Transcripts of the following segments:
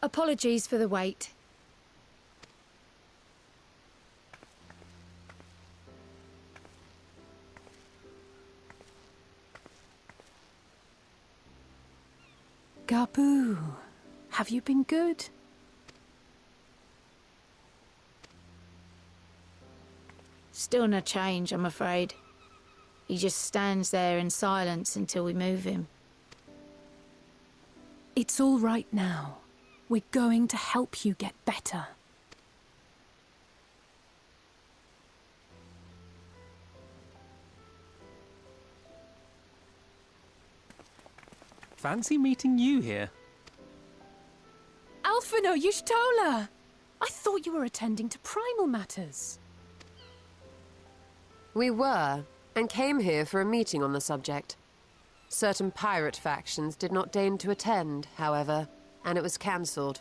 Apologies for the wait. Gabu, have you been good? Still no change, I'm afraid. He just stands there in silence until we move him. It's all right now. We're going to help you get better. Fancy meeting you here. Alphino Yushtola! I thought you were attending to primal matters. We were, and came here for a meeting on the subject. Certain pirate factions did not deign to attend, however, and it was cancelled.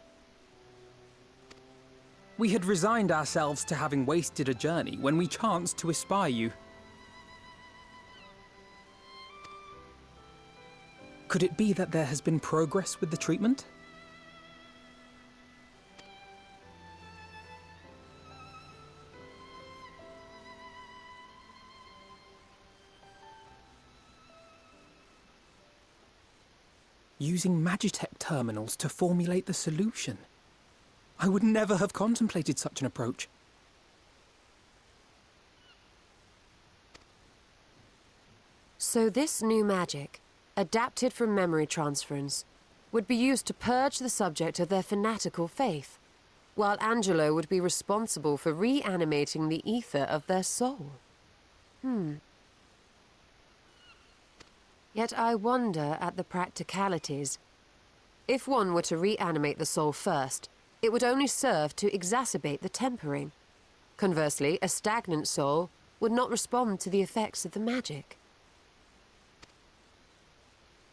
We had resigned ourselves to having wasted a journey when we chanced to espy you. Could it be that there has been progress with the treatment? Using Magitech terminals to formulate the solution. I would never have contemplated such an approach. So this new magic, adapted from memory transference, would be used to purge the subject of their fanatical faith, while Angelo would be responsible for reanimating the ether of their soul. Yet I wonder at the practicalities. If one were to reanimate the soul first, it would only serve to exacerbate the tempering. Conversely, a stagnant soul would not respond to the effects of the magic.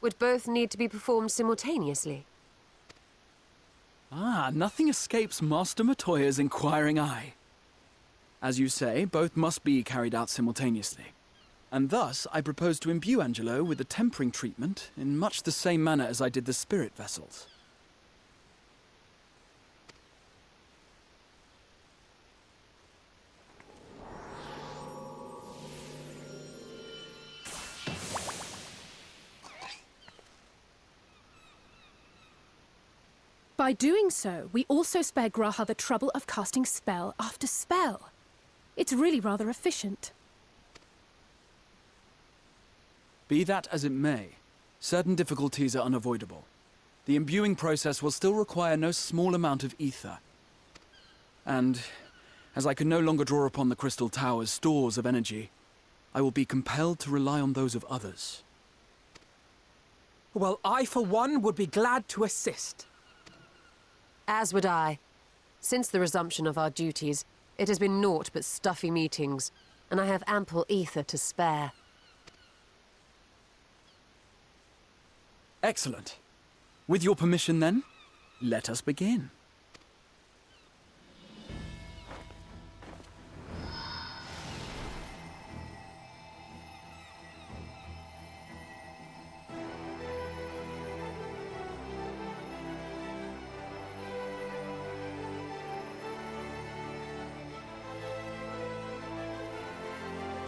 Would both need to be performed simultaneously? Nothing escapes Master Matoya's inquiring eye. As you say, both must be carried out simultaneously. And thus, I propose to imbue Angelo with the tempering treatment in much the same manner as I did the spirit vessels. By doing so, we also spare Graha the trouble of casting spell after spell. It's really rather efficient. Be that as it may, certain difficulties are unavoidable. The imbuing process will still require no small amount of ether. And, as I can no longer draw upon the Crystal Tower's stores of energy, I will be compelled to rely on those of others. Well, I, for one, would be glad to assist. As would I. Since the resumption of our duties, it has been naught but stuffy meetings, and I have ample ether to spare. Excellent. With your permission, then, let us begin.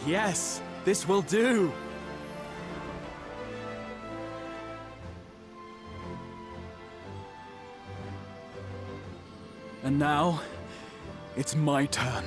Yes, this will do. And now, it's my turn.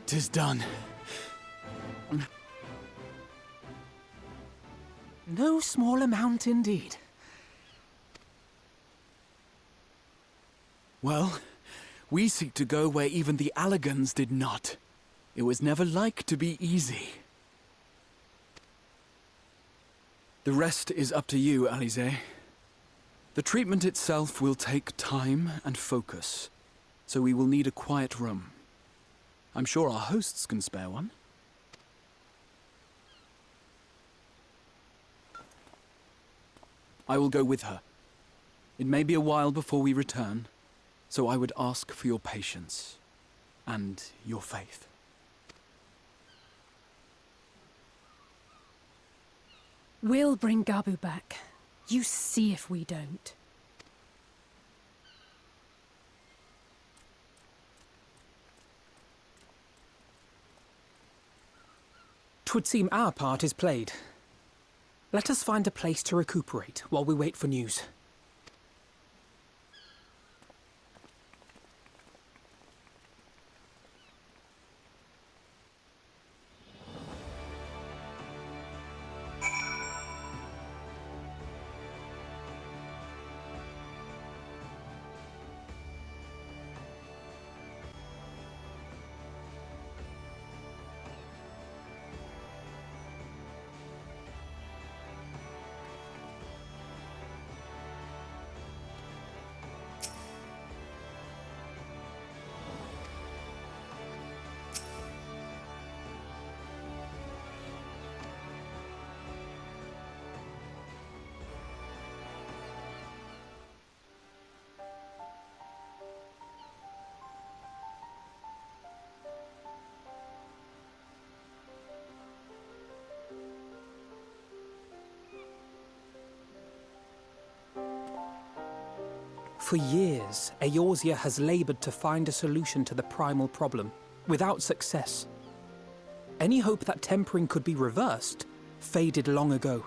Tis done. No small amount indeed. Well, we seek to go where even the Allegans did not. It was never like to be easy. The rest is up to you, Alize. The treatment itself will take time and focus, so we will need a quiet room. I'm sure our hosts can spare one. I will go with her. It may be a while before we return, so I would ask for your patience and your faith. We'll bring Gabu back. You see if we don't. 'Twould seem our part is played. Let us find a place to recuperate while we wait for news. For years, Eorzea has laboured to find a solution to the primal problem, without success. Any hope that tempering could be reversed faded long ago.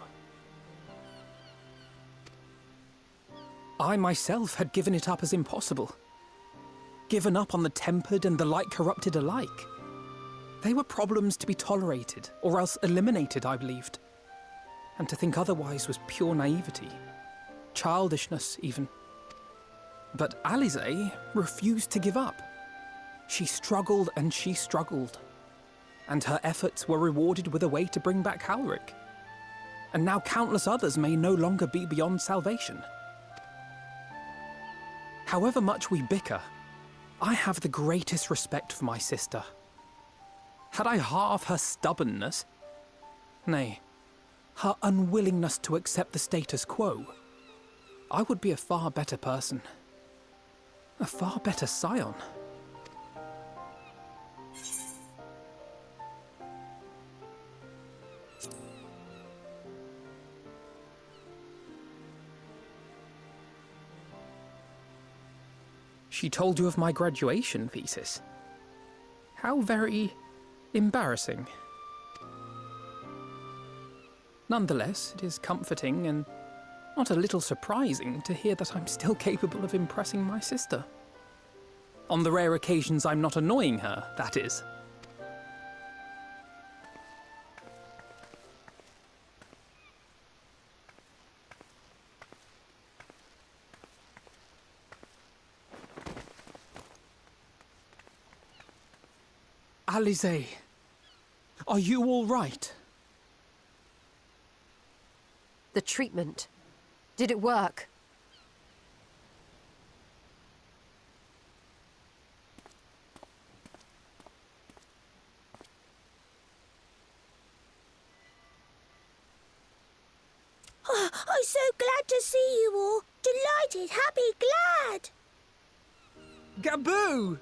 I myself had given it up as impossible. Given up on the tempered and the light-corrupted alike. They were problems to be tolerated, or else eliminated, I believed. And to think otherwise was pure naivety. Childishness, even. But Alize refused to give up. She struggled and she struggled. And her efforts were rewarded with a way to bring back Halric. And now countless others may no longer be beyond salvation. However much we bicker, I have the greatest respect for my sister. Had I half her stubbornness, nay, her unwillingness to accept the status quo, I would be a far better person. A far better scion. She told you of my graduation thesis. How very embarrassing. Nonetheless, it is comforting and not a little surprising to hear that I'm still capable of impressing my sister. On the rare occasions I'm not annoying her, that is. Alize, are you all right? The treatment. Did it work? Oh, I'm so glad to see you all. Delighted, happy, glad. Gaboo!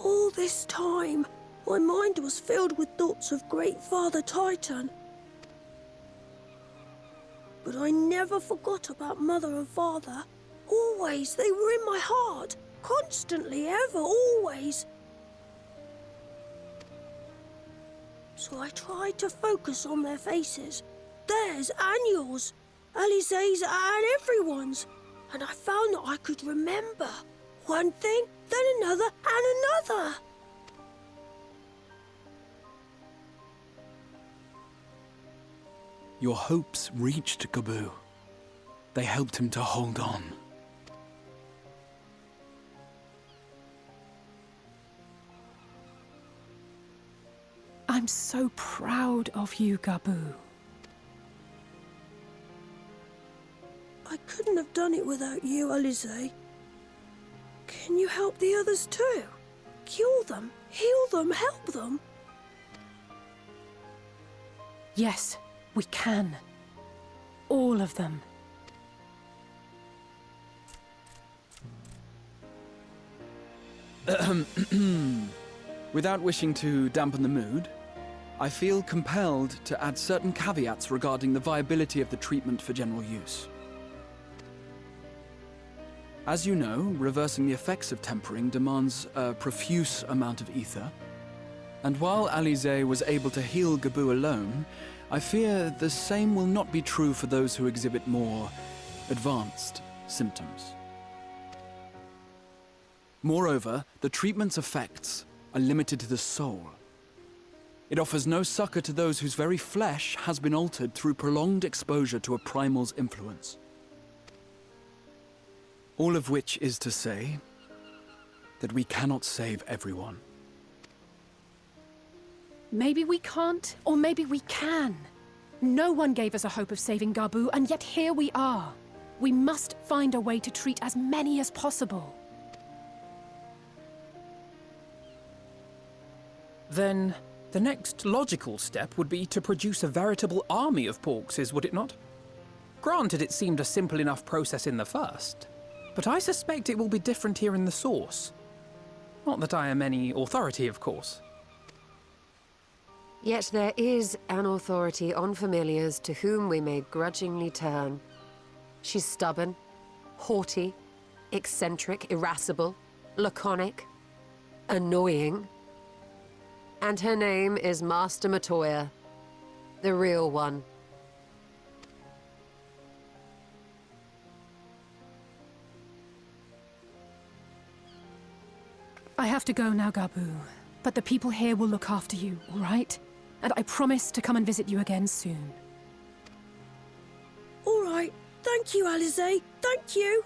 All this time, my mind was filled with thoughts of Great Father Titan. But I never forgot about Mother and Father. Always, they were in my heart. Constantly, ever, always. So I tried to focus on their faces. Theirs and yours. Alize's and everyone's. And I found that I could remember. One thing, then another, and another. Your hopes reached Gaboo. They helped him to hold on. I'm so proud of you, Gaboo. I couldn't have done it without you, Alize. Can you help the others too? Cure them, heal them, help them? Yes, we can. All of them. Without wishing to dampen the mood, I feel compelled to add certain caveats regarding the viability of the treatment for general use. As you know, reversing the effects of tempering demands a profuse amount of ether. And while Alize was able to heal Gaboo alone, I fear the same will not be true for those who exhibit more advanced symptoms. Moreover, the treatment's effects are limited to the soul. It offers no succor to those whose very flesh has been altered through prolonged exposure to a primal's influence. All of which is to say that we cannot save everyone. Maybe we can't, or maybe we can. No one gave us a hope of saving Gaboo, and yet here we are. We must find a way to treat as many as possible. Then the next logical step would be to produce a veritable army of Porkses, would it not? Granted, it seemed a simple enough process in the first, but I suspect it will be different here in the source. Not that I am any authority, of course. Yet there is an authority on familiars to whom we may grudgingly turn. She's stubborn, haughty, eccentric, irascible, laconic, annoying. And her name is Master Matoya, the real one. I have to go now, Gaboo. But the people here will look after you, all right? And I promise to come and visit you again soon. Thank you, Alize. Thank you.